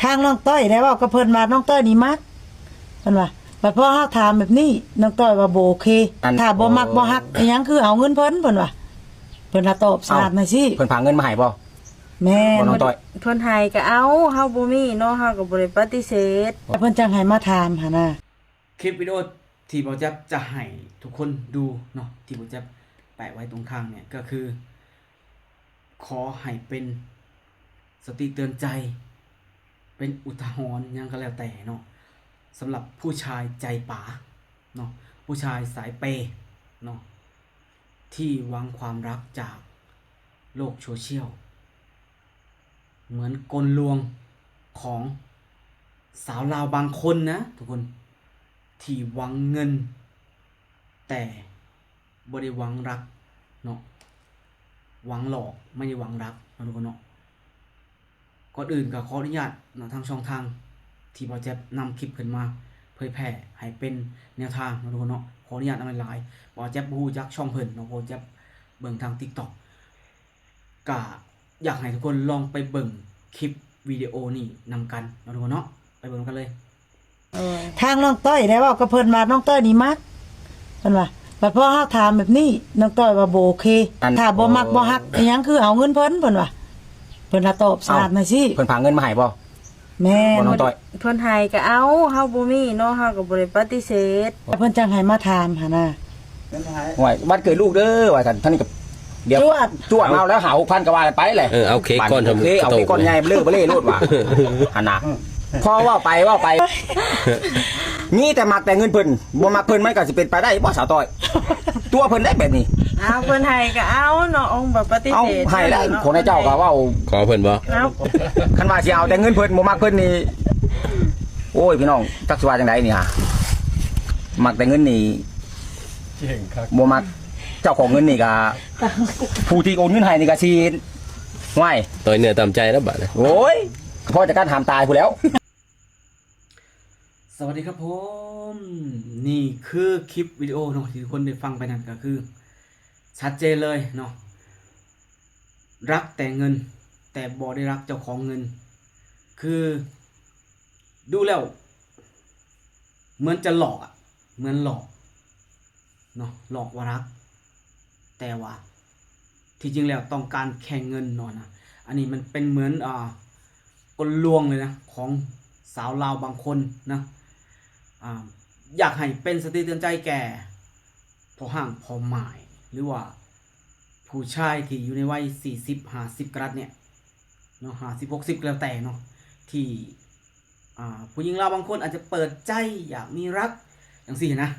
ทางน้องต้อยได้เว้ากับเพิ่นว่าน้องต้อยนี่มักเพิ่นว่าบัดพอเฮาถามแบบนี้น้องต้อยว่าบ่โอเคถ้าบ่มักบ่ฮักอิหยังคือเอาเงินเพิ่นเพิ่นน่ะตอบสาดมาสิเพิ่นพาเงินมาให้บ่แม่น น้องต้อยเพิ่นให้ก็เอาเฮาบ่มีเนาะเฮาก็บ่ได้ปฏิเสธเพิ่นจังให้มาถามหั่นน่ะคลิปวิดีโอที่บ่จับจะให้ทุกคนดูเนาะที่บ่จับแปะไว้ตรงข้างเนี่ยก็คือขอให้เป็นสติเตือนใจเป็นอุทาหรณ์ยังก็แล้วแต่เนาะสำหรับผู้ชายใจป๋าเนาะผู้ชายสายเปย์เนาะที่หวังความรักจากโลกโซเชียลเหมือนกลลวงของสาวลาวบางคนนะทุกคนที่หวังเงินแต่บ่ได้หวังรักเนาะหวังหลอกไม่ได้หวังรักนะทุกคนเนาะก่อนอื่นก็ขออนุญาตเนาะทางช่องทางที่บ่จะนำคลิปขึ้นมาเผยแพร่ให้เป็นแนวทางนะทุกคนเนาะขออนุญาตนำหลายบ่จะบ่ฮู้จักช่องเพิ่นเนาะบ่จะเบิ่งทาง TikTok ก็อยากให้ทุกคนลองไปเบิ่งคลิปวิดีโอนี้นำกันนะทุกคนเนาะไปเบิ่งกันเลยทางน้องต้อยได้เว้ากับเพิ่นว่าน้องต้อยนี่มักเพิ่นว่าบัดพอเฮาถามแบบนี้น้องต้อยว่าบ่โอเคถ้าบ่มักบ่ฮักอิหยังคือเอาเงินเพิ่นน่ะตอบสาดมาสิเพิ่นพาเงินมาให้บ่แม่นน้องต้อยเพิ่นให้ก็เอาเฮาบ่มีเนาะเฮาก็บ่ได้ปฏิเสธเพิ่นจังให้มาถามหั่นน่ะห่วยวันเกิดลูกเด้อว่าซั่นท่านนี่ก็เดี๋ยวจวดเอาแล้วหา 6,000ก็ว่าไปแหละเอาเค้กก้อนทำเอาเค้กก้อนใหญ่เบ้อเบ้อโลดว่าหั่นน่ะพอว่าไปมีแต่มักแต่เงินเพิ่นบ่มักเพิ่นมันก็สิเป็นไปได้บ่สาวต้อยตัวเพิ่นได้แบบนี้เอาเพิ่นให้ก็เอาเนาะองค์บ่ปฏิเสธเอาให้ได้คนให้เจ้าก็เว้าขอเพิ่นบ่เอาคันว่าสิเอาแต่เงินเพิ่นบ่มักเพิ่นนี่โอ้ยพี่น้องจักสิว่าจังไดนี่ฮะมักแต่เงินนี่เก่งครับบ่มักเจ้าของเงินนี่ก็ผู้ที่โอนเงินให้นี่ก็สิห่วยต่อยเนื้อตามใจแล้วบัดนี้โอ้ยพอจะการหามตายพู้แล้วสวัสดีครับผมนี่คือคลิปวิดีโอเนาะที่ทุกคนได้ฟังไปนั่นก็คือชัดเจนเลยเนาะรักแต่เงินแต่บ่ได้รักเจ้าของเงินคือดูแล้วเหมือนจะหลอกอ่ะเหมือนหลอกเนาะหลอกว่ารักแต่ว่าที่จริงแล้วต้องการแข่งเงินเนาะนะอันนี้มันเป็นเหมือนกลลวงเลยนะของสาวลาวบางคนนะอยากให้เป็นสติเตือนใจแก่พอห่างพอหมายหรือว่าผู้ชายที่อยู่ในวัย40-50กรัตเนี่ยเนาะ50-60แล้วแต่เนาะที่ผู้หญิงลาวบางคนอาจจะเปิดใจอยากมีรักอย่างสี่นะ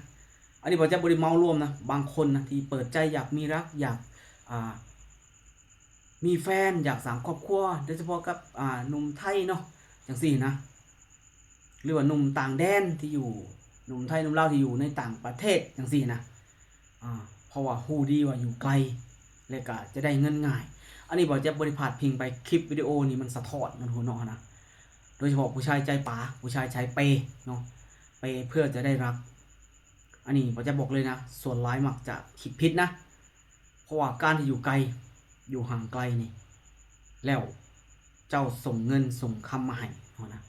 อันนี้ผมจะบริเมารวมนะบางคนนะที่เปิดใจอยากมีรักอยากมีแฟนอยากสร้างครอบครัวโดยเฉพาะกับหนุ่มไทยเนาะอย่างสี่นะหรือว่าหนุ่มต่างแดนที่อยู่หนุ่มไทยหนุ่มลาวที่อยู่ในต่างประเทศอย่างสี่นะเพราะว่าฮู้ดีว่าอยู่ไกลและก็จะได้เงินง่ายอันนี้บอกจะบริพาทพิงไปคลิปวิดีโอนี้มันสะท้อนมันหัวเนาะนะโดยเฉพาะผู้ชายใจป๋าผู้ชายใช้เปย์เนาะเปย์เพื่อจะได้รักอันนี้ผมจะบอกเลยนะส่วนร้ายมักจะคิดผิดนะเพราะว่าการที่อยู่ไกลอยู่ห่างไกลนี่แล้วเจ้าส่งเงินส่งคำมาให้นะ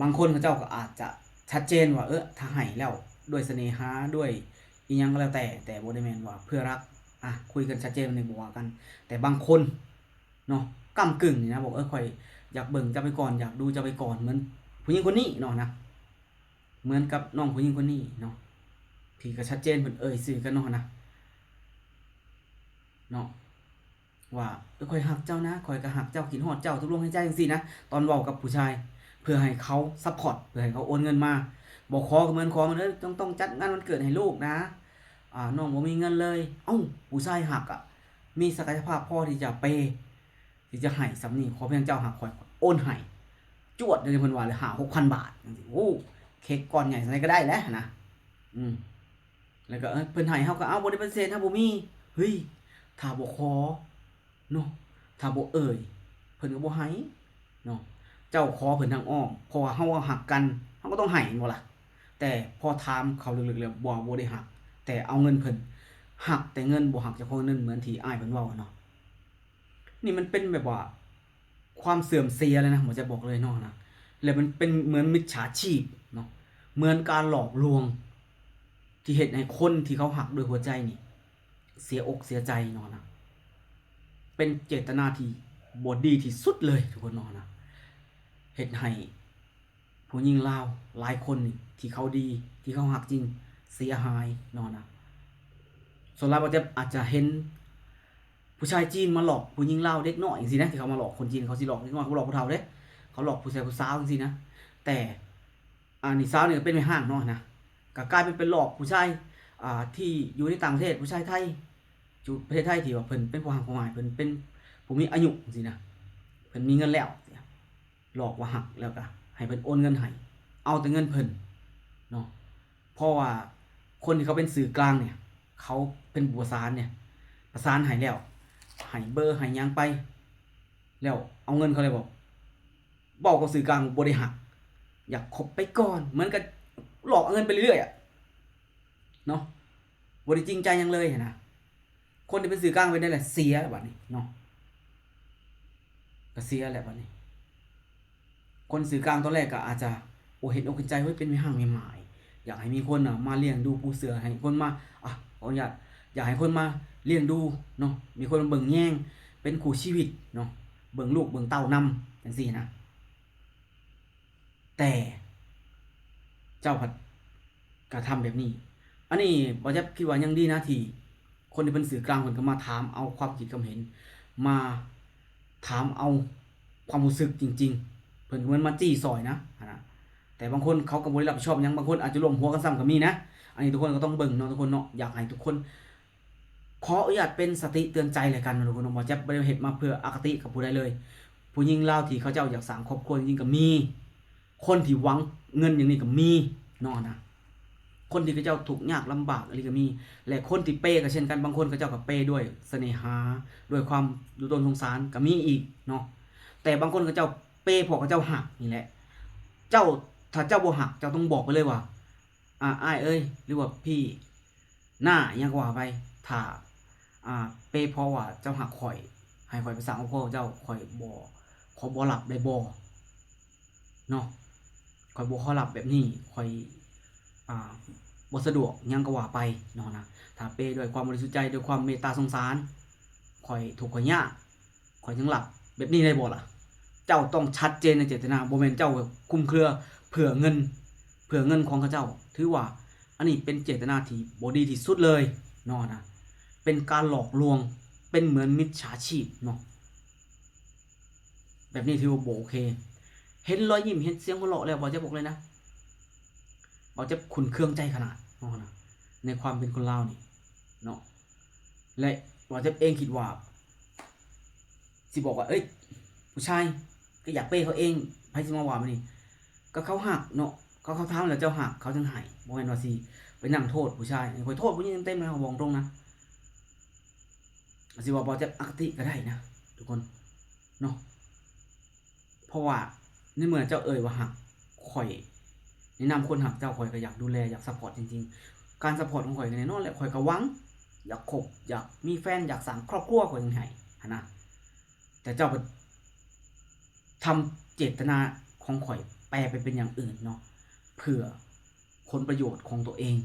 บางคนเขาเจ้าก็อาจจะชัดเจนว่าถ้าให้แล้วด้วยเสน่หาด้วยอีหยังก็แล้วแต่บ่ได้แม่นว่าเพื่อรักคุยกันชัดเจนในบ่ว่ากันแต่บางคนเนาะก้ำกึ่งนี่นะบอกค่อยอยากเบิ่งจะไปก่อนอยากดูจะไปก่อนเหมือนผู้หญิงคนนี้เนาะนะเหมือนกับน้องผู้หญิงคนนี้เนาะที่ก็ชัดเจนเพิ่นสื่อกันเนาะนะเนาะว่าค่อยหักเจ้านะค่อยก็หักเจ้ากินฮอดเจ้าทุกลมหายใจจังซี่นะตอนเว้ากับผู้ชายเพื่อให้เขาซัพพอร์ตเพื่อให้เขาโอนเงินมาบอกขอเหมือนขอมันต้องจัดงานวันเกิดให้ลูกนะน้องบ่มีเงินเลยผู้ชายหักมีศักยภาพพอที่จะเปย์ที่จะให้สำนี้ขอเพียงเจ้าหักค่อยโอนให้จวดจังเพิ่นว่าเลย6,000 บาทจังซี่โอ้เค้กก้อนใหญ่ซั่นก็ได้แล้วนะแล้วก็เพิ่นให้เฮาก็เอาบ่ได้ปฏิเสธถ้าบ่มีเฮ้ยถ้าบ่ขอเนาะถ้าบ่เพิ่นก็บ่ให้เนาะเจ้าขอเพิ่นทางอ้อมเพราะว่าเฮาหักกันเฮาก็ต้องให้บ่ล่ะแต่พอถามเขาลึกๆแล้วบ่ได้หักแต่เอาเงินเพิ่นหักแต่เงินบ่หักเฉพาะเงินเหมือนที่อ้ายเพิ่นเว้าเนาะนี่มันเป็นแบบว่าความเสื่อมเสียเลยนะผมจะบอกเลยเนาะนะ แล้วมันเป็นเหมือนมิจฉาชีพเนาะเหมือนการหลอกลวงที่เฮ็ดให้คนที่เขาหักด้วยหัวใจนี่เสียอกเสียใจเนาะนะเป็นเจตนาที่บ่ดีที่สุดเลยทุกคนเนาะนะเฮ็ดให้ผู้หญิงลาวหลายคนนี่ที่เขาดีที่เขาหักจริงเสียหายเนาะนะส่วนเราอาจจะเห็นผู้ชายจีนมาหลอกผู้หญิงลาวเด็กน้อยจังซี่นะที่เขามาหลอกคนจีนเขาสิหลอกเด็กน้อยเขาหลอกผู้เฒ่าเด้เขาหลอกผู้ชายผู้สาวจังซี่นะแต่นี่สาวนี่ก็เป็นแม่ห้างเนาะนะก็กลายเป็นหลอกผู้ชายที่อยู่ในต่างประเทศผู้ชายไทยอยู่ประเทศไทยที่ว่าเพิ่นเป็นผู้หักผู้หมายเพิ่นเป็นผู้มีอายุจังซี่นะเพิ่นมีเงินแล้วหลอกว่าหักแล้วก็ให้เพิ่นโอนเงินให้เอาแต่เงินเพิ่นเนาะเพราะว่าคนที่เขาเป็นสื่อกลางเนี่ยเขาเป็นผู้ประสานเนี่ยประสานให้แล้วให้เบอร์ให้หยังไปแล้วเอาเงินเขาเลยบอกกับสื่อกลางบ่ได้หักอยากคบไปก่อนเหมือนกับหลอกเอาเงินไปเรื่อยๆเนาะบ่ได้จริงใจหยังเลยนะคนที่เป็นสื่อกลางเป็นได้แหละเสียบัดนี้เนาะก็เสียแหละบัดนี้คนสื่อกลางตอนแรกก็อาจจะเห็นอกเห็นใจเฮ้ยเป็นไม่ห่างไม่หมายอยากให้มีคนมาเลี้ยงดูปูเสือให้คนมาขออนุญาตอยากให้คนมาเลี้ยงดูเนาะมีคนมาเบิ่งแย่งเป็นคู่ชีวิตเนาะเบิ่งลูกเบิ่งเต้านำจังซี่นะแต่เจ้าผัดกระทำแบบนี้อันนี้บ่จะคิดว่ายังดีนะที่คนที่เป็นสื่อกลางเพิ่นก็มาถามเอาความคิดความเห็นมาถามเอาความรู้สึกจริงๆเพิ่นเหมือนมาจี้ซอยนะแต่บางคนเขาก็บ่ได้รับผิดชอบหยังบางคนอาจจะร่วมหัวกันซ้ำก็มีนะอันนี้ทุกคนก็ต้องเบิ่งเนาะทุกคนเนาะอยากให้ทุกคนขออนุญาตเป็นสติเตือนใจเลยกันนะทุกคนบ่จะบ่ได้เฮ็ดมาเพื่ออคติกับผู้ใดเลยผู้หญิงลาวที่เขาเจ้าอยากสร้างครอบครัวจริงๆก็มีคนที่หวังเงินอย่างนี้ก็มีเนาะนะคนที่เขาเจ้าทุกข์ยากลำบากอะไรก็มีและคนที่เปย์ก็เช่นกันบางคนเขาเจ้าก็เปย์ด้วยเสน่หาด้วยความดูตนสงสารก็มีอีกเนาะแต่บางคนเขาเจ้าเปย์เพราะเขาเจ้าหักนี่แหละถ้าเจ้าบ่หักเจ้าต้องบอกไปเลยว่าอ้ายเอ้ยหรือว่าพี่หน้ายังกว่าไปถ้าเปย์เพราะว่าเจ้าหักข่อยให้ข่อยไปสั่งพ่อเจ้าข่อยบ่ขอบ่หลับได้บ่เนาะข่อยบ่ขอหลับแบบนี้ข่อยบ่สะดวกยังก็ว่าไปเนาะนะถ้าเปย์ด้วยความบริสุทธิ์ใจด้วยความเมตตาสงสารข่อยทุกข์ข่อยยากข่อยยังหลับแบบนี้ได้บ่ล่ะเจ้าต้องชัดเจนในเจตนาบ่แม่นเจ้าคุ้มเครือเผื่อเงินของเขาเจ้าถือว่าอันนี้เป็นเจตนาที่บ่ดีที่สุดเลยเนาะนะเป็นการหลอกลวงเป็นเหมือนมิจฉาชีพเนาะแบบนี้ถือว่าบ่โอเคเห็นรอยยิ้มเห็นเสียงหัวเราะแล้วบ่จะบอกเลยนะบ่จะขุ่นเคืองใจขนาดเนาะนะในความเป็นคนลาวนี่เนาะและบ่จะเองคิดว่าสิบอกว่าเอ้ยผู้ชายก็อยากเป้เขาเองไผสิมาว่ามันนี่ก็เขาหักเนาะเขาทำแล้วเจ้าหักเขาจึงให้บ่แม่นว่าสิไปนั่งโทษผู้ชายข่อยโทษผู้หญิงเต็มๆเลยเขาบอกตรงนะสิว่าบ่จะอคติก็ได้นะทุกคนเนาะเพราะว่าในเมื่อเจ้าเอ่ยว่าหักข่อยแนะนำคนหักเจ้าข่อยก็อยากดูแลอยากซัพพอร์ตจริงๆการซัพพอร์ตของข่อยก็แน่นอนแหละข่อยก็หวังอยากคบอยากมีแฟนอยากสร้างครอบครัวข่อยจังไห้นะแต่เจ้าทำเจตนาของข่อยแปลไปเป็นอย่างอื่นเนาะเพื่อผลประโยชน์ของตัวเอง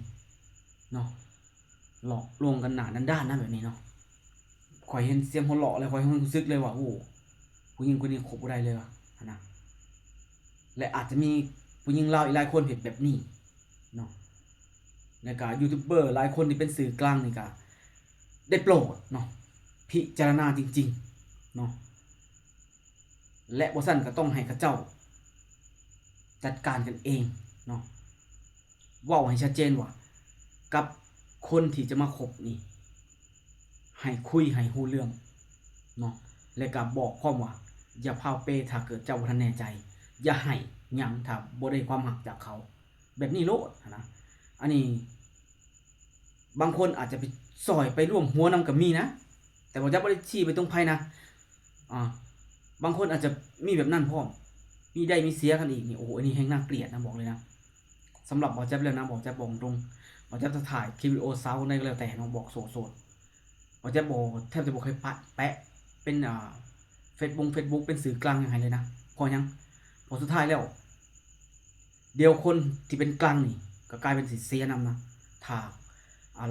เนาะหลอกลวงกันหนาด้านๆนะแบบนี้เนาะข่อยเห็นเสียงหัวเราะแล้วข่อยรู้สึกเลยว่าโอ้ผู้หญิงคนนี้คบบ่ได้เลยว่ะนะและอาจจะมีผู้หญิงลาวอีกหลายคนเห็นแบบนี้เนาะแล้วก็ยูทูบเบอร์หลายคนที่เป็นสื่อกลางนี่ก็ได้โปรดเนาะพิจารณาจริงๆเนาะและบ่ซั่นก็ต้องให้เขาเจ้าจัดการกันเองเนาะเว้าให้ชัดเจนว่ากับคนที่จะมาคบนี่ให้คุยให้ฮู้เรื่องเนาะและก็บอกพร้อมว่าอย่าพาวเปถ้าเกิดเจ้าบ่ทันแน่ใจอย่าให้หยังถ้าบ่ได้ความหักจากเขาแบบนี้โลดนะอันนี้บางคนอาจจะไปซอยไปร่วมหัวนำกับมีนะแต่บ่จะบ่ได้ชี้ไปตรงไผนะบางคนอาจจะมีแบบนั้นพร้อมมีได้มีเสียกันอีกนี่โอ้โหอันนี้แฮงน่าเกลียดนะบอกเลยนะสำหรับบ่จับแล้วนะบ่จับบอกตรงบ่จับจะถ่ายคลิปวิดีโอเซาในก็แล้วแต่น้องบอกโสดบ่จับบ่แทบจะบ่เคยแปะเป็นFacebook เป็นสื่อกลางยังไงเลยนะพอสุดท้ายแล้ว เดี๋ยวคนที่เป็นกลางนี่ก็กลายเป็นสิเสียนำนะถ้า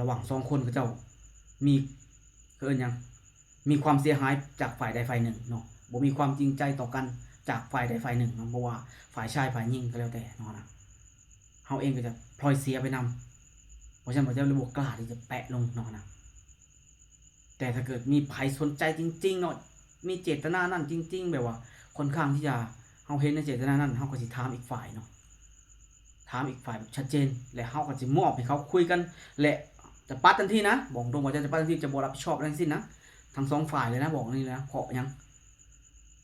ระหว่าง2คนก็เจ้ามีเอิ้นหยังมีความเสียหายจากฝ่ายใดฝ่ายหนึ่งเนาะบ่มีความจริงใจต่อกันจากฝ่ายใดฝ่ายหนึ่งเนาะบ่ว่าฝ่ายชายฝ่ายหญิงก็แล้วแต่เนาะนะเฮาเองก็จะพลอยเสียไปนำเพราะฉะนั้นบ่จะเลยบ่กล้าที่จะแปะลงเนาะนะแต่ถ้าเกิดมีใครสนใจจริงๆเนาะมีเจตนานั่นจริงๆแบบว่าค่อนข้างที่จะเฮาเห็นในเจตนานั้นเฮาก็สิถามอีกฝ่ายเนาะถามอีกฝ่ายแบบชัดเจนและเฮาก็สิมอบให้เขาคุยกันและจะปัดทันทีนะบอกตรงว่าจะปัดทันทีจะบ่รับผิดชอบอะไรทั้งสิ้นนะทั้งสองฝ่ายเลยนะบอกนี่นะเพราะหยัง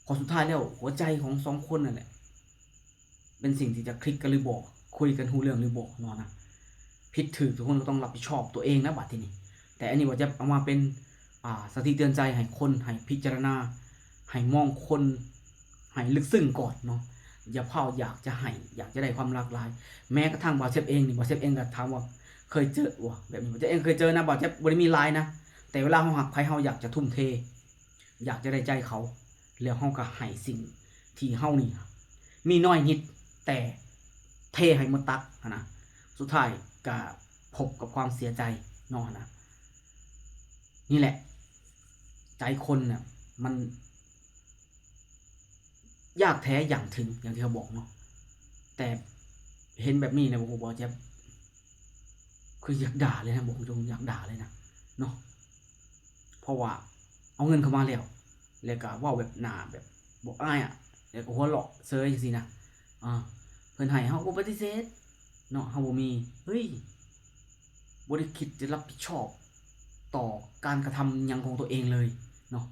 พอสุดท้ายแล้วหัวใจของ2คนนั่นแหละเป็นสิ่งที่จะคลิกกันหรือบ่คุยกันรู้เรื่องหรือบ่เนาะนะผิดถูกทุกคนก็ต้องรับผิดชอบตัวเองนะบัดทีนี้แต่อันนี้ว่าจะเอามาเป็นสติเตือนใจให้คนให้พิจารณาให้มองคนให้ลึกซึ้งก่อนเนาะอย่าเผาอยากจะให้อยากจะได้ความหลากหลายแม้กระทั่งบ่าวเชฟเองนี่บ่าวเชฟเองก็ถามว่าเคยเจอวะแบบนี้บ่าวเชฟเองเคยเจอนะบ่าวเชฟบ่ได้มีลายนะแต่เวลาเฮาหักใครเฮาอยากจะทุ่มเทอยากจะได้ใจเขาแล้วเฮาก็ให้สิ่งที่เฮานี่มีน้อยนิดแต่เทให้หมดตักนะสุดท้ายก็พบกับความเสียใจเนาะนะนี่แหละใจคนเนี่ยมันยากแท้อย่างถึงอย่างที่เขาบอกเนาะแต่เห็นแบบนี้เนี่ยผมบอกจะคืออยากด่าเลยนะบอกตรงอยากด่าเลยนะเนาะเพราะว่าเอาเงินเข้ามาแล้วก็ว่าแบบหนาแบบบอกอ้ายอ่ะแล้วก็หัวเราะเซยจังซี่นะเพิ่นให้เฮาบ่ปฏิเสธเนาะเฮาบ่มีเฮ้ยบ่ได้คิดจะรับผิดชอบต่อการกระทำหยังของตัวเองเลยเนาะ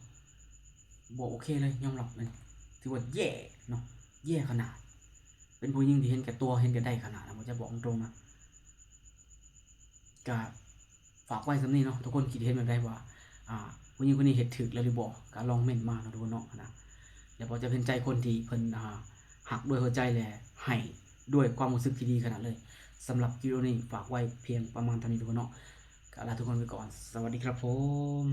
บ่โอเคเลยยอมรับเลยถือว่าแย่เนาะแย่ขนาดเป็นผู้หญิงที่เห็นแก่ตัวเห็นแก่ได้ขนาดนะผมจะบอกตรงนะก็ฝากไว้สำนี้เนาะทุกคนคิดเห็นแบบใดว่าผู้หญิงคนนี้เฮ็ดถูกแล้วหรือบ่ก็ลองเม่นมาเนาะทุกคนเนาะนะแล้วพอจะเป็นใจคนที่เพิ่นหักด้วยหัวใจแหละให้ด้วยความรู้สึกที่ดีขนาดเลยสำหรับคลิปนี้ฝากไว้เพียงประมาณเท่านี้ทุกคนเนาะก็ลาทุกคนไปก่อนสวัสดีครับผม